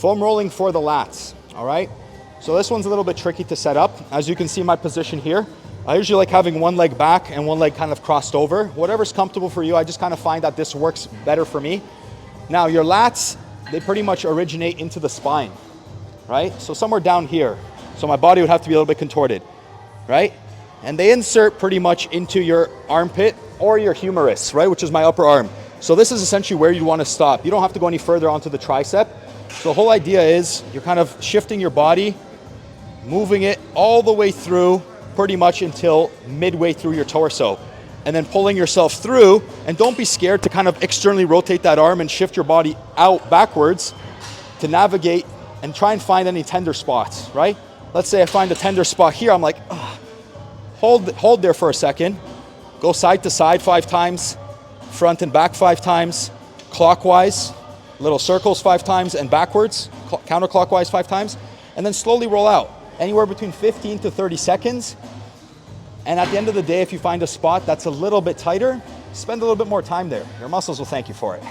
Foam rolling for the lats, all right? So this one's a little bit tricky to set up. As you can see my position here, I usually like having one leg back and one leg kind of crossed over. Whatever's comfortable for you, I just kind of find that this works better for me. Now your lats, they pretty much originate into the spine, right? So somewhere down here. So my body would have to be a little bit contorted, right? And they insert pretty much into your armpit or your humerus, right? Which is my upper arm. So this is essentially where you want to stop. You don't have to go any further onto the tricep. So the whole idea is you're kind of shifting your body, moving it all the way through pretty much until midway through your torso, and then pulling yourself through. And don't be scared to kind of externally rotate that arm and shift your body out backwards to navigate and try and find any tender spots, right? Let's say I find a tender spot here. I'm like, hold there for a second. Go side to side 5 times, front and back 5 times, clockwise, little circles 5 times, and backwards, counterclockwise 5 times, and then slowly roll out. Anywhere between 15 to 30 seconds. And at the end of the day, if you find a spot that's a little bit tighter, spend a little bit more time there. Your muscles will thank you for it.